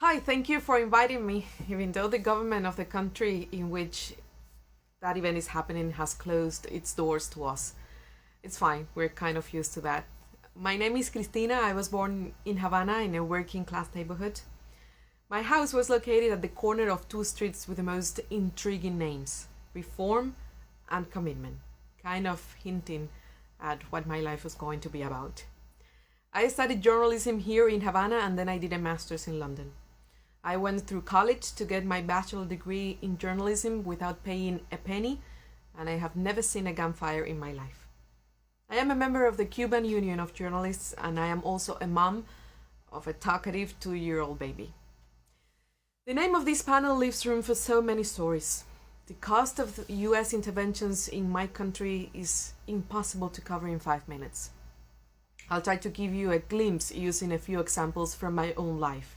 Hi, thank you for inviting me, even though the government of the country in which that event is happening has closed its doors to us. It's fine, we're kind of used to that. My name is Cristina. I was born in Havana in a working class neighborhood. My house was located at the corner of two streets with the most intriguing names: Reform and Commitment, kind of hinting at what my life was going to be about. I studied journalism here in Havana and then I did a master's in London. I went through college to get my bachelor degree in journalism without paying a penny, and I have never seen a gunfire in my life. I am a member of the Cuban Union of Journalists, and I am also a mom of a talkative 2-year-old baby. The name of this panel leaves room for so many stories. The cost of the US interventions in my country is impossible to cover in 5 minutes. I'll try to give you a glimpse using a few examples from my own life.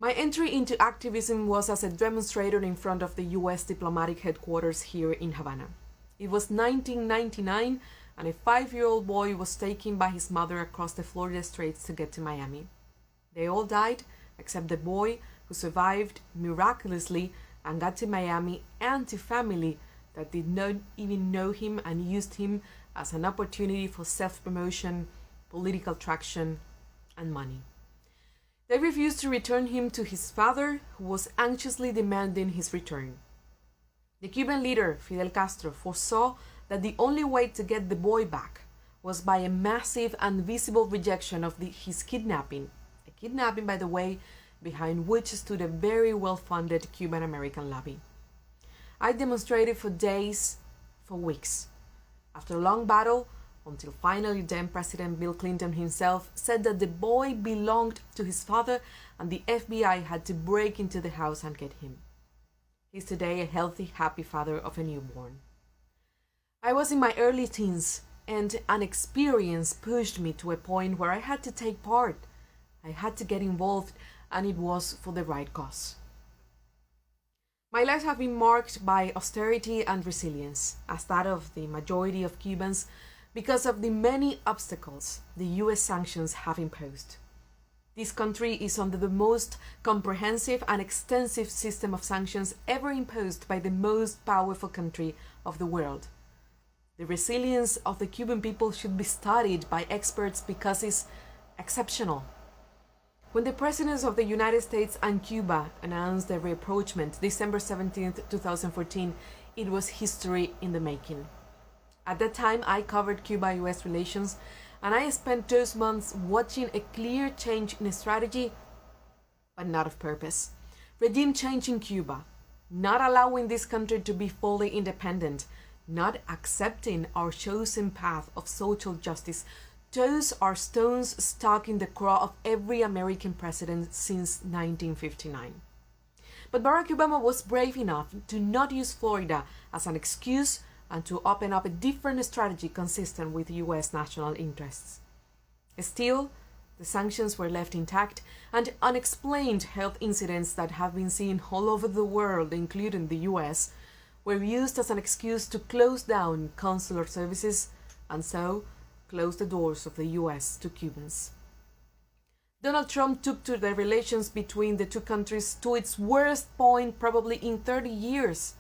My entry into activism was as a demonstrator in front of the US diplomatic headquarters here in Havana. It was 1999 and a 5-year-old boy was taken by his mother across the Florida Straits to get to Miami. They all died except the boy, who survived miraculously and got to Miami and to family that did not even know him and used him as an opportunity for self-promotion, political traction, and money. They refused to return him to his father, who was anxiously demanding his return. The Cuban leader, Fidel Castro, foresaw that the only way to get the boy back was by a massive and visible rejection of his kidnapping. A kidnapping, by the way, behind which stood a very well-funded Cuban-American lobby. I demonstrated for days, for weeks. After a long battle, until finally then President Bill Clinton himself said that the boy belonged to his father and the FBI had to break into the house and get him. He's today a healthy, happy father of a newborn. I was in my early teens, and an experience pushed me to a point where I had to take part. I had to get involved, and it was for the right cause. My life has been marked by austerity and resilience, as that of the majority of Cubans, because of the many obstacles the US sanctions have imposed. This country is under the most comprehensive and extensive system of sanctions ever imposed by the most powerful country of the world. The resilience of the Cuban people should be studied by experts because it's exceptional. When the presidents of the United States and Cuba announced their rapprochement December 17, 2014, it was history in the making. At that time, I covered Cuba-US relations, and I spent those months watching a clear change in strategy, but not of purpose. Regime change in Cuba, not allowing this country to be fully independent, not accepting our chosen path of social justice. Those are stones stuck in the craw of every American president since 1959. But Barack Obama was brave enough to not use Florida as an excuse and to open up a different strategy consistent with US national interests. Still, the sanctions were left intact, and unexplained health incidents that have been seen all over the world, including the US, were used as an excuse to close down consular services and so close the doors of the US to Cubans. Donald Trump took to the relations between the two countries to its worst point probably in 30 years.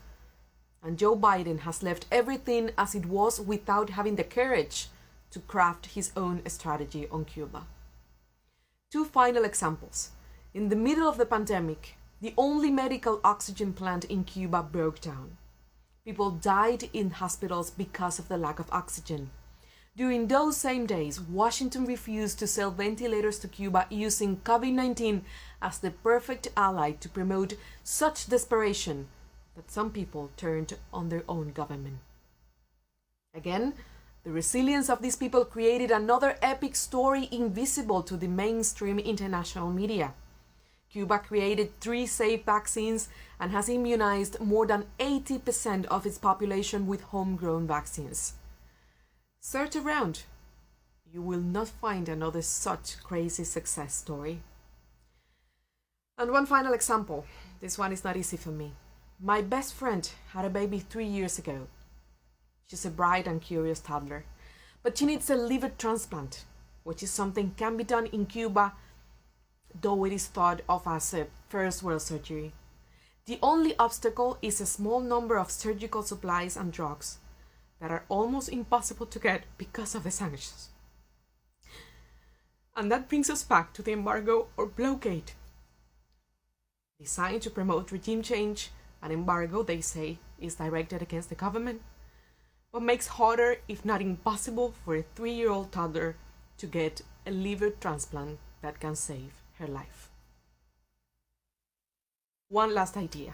And Joe Biden has left everything as it was without having the courage to craft his own strategy on Cuba. Two final examples. In the middle of the pandemic, the only medical oxygen plant in Cuba broke down. People died in hospitals because of the lack of oxygen. During those same days, Washington refused to sell ventilators to Cuba, using COVID-19 as the perfect ally to promote such desperation that some people turned on their own government. Again, the resilience of these people created another epic story invisible to the mainstream international media. Cuba created 3 safe vaccines and has immunized more than 80% of its population with homegrown vaccines. Search around. You will not find another such crazy success story. And one final example. This one is not easy for me. My best friend had a baby 3 years ago. She's a bright and curious toddler, but she needs a liver transplant, which is something can be done in Cuba though it is thought of as a first world surgery. The only obstacle is a small number of surgical supplies and drugs that are almost impossible to get because of the sanctions. And that brings us back to the embargo or blockade. Designed to promote regime change, an embargo, they say, is directed against the government, but makes harder, if not impossible, for a 3-year-old toddler to get a liver transplant that can save her life. One last idea.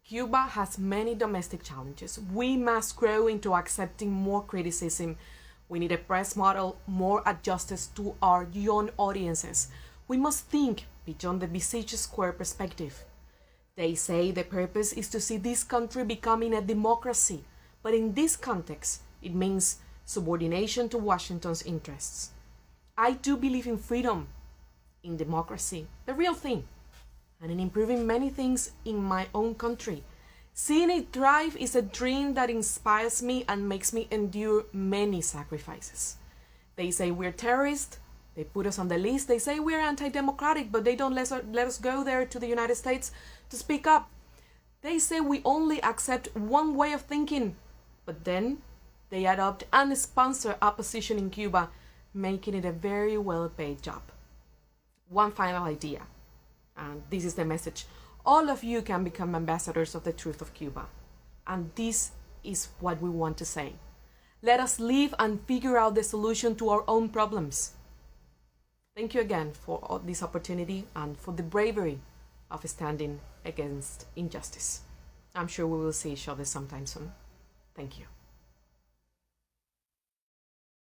Cuba has many domestic challenges. We must grow into accepting more criticism. We need a press model more adjusted to our young audiences. We must think beyond the besieged square perspective. They say the purpose is to see this country becoming a democracy, but in this context, it means subordination to Washington's interests. I do believe in freedom, in democracy, the real thing, and in improving many things in my own country. Seeing it thrive is a dream that inspires me and makes me endure many sacrifices. They say we're terrorists, they put us on the list, they say we're anti-democratic, but they don't let us go there to the United States to speak up. They say we only accept one way of thinking, but then they adopt and sponsor opposition in Cuba, making it a very well-paid job. One final idea, and this is the message. All of you can become ambassadors of the truth of Cuba. And this is what we want to say. Let us live and figure out the solution to our own problems. Thank you again for this opportunity and for the bravery of standing against injustice. I'm sure we will see each other sometime soon. Thank you.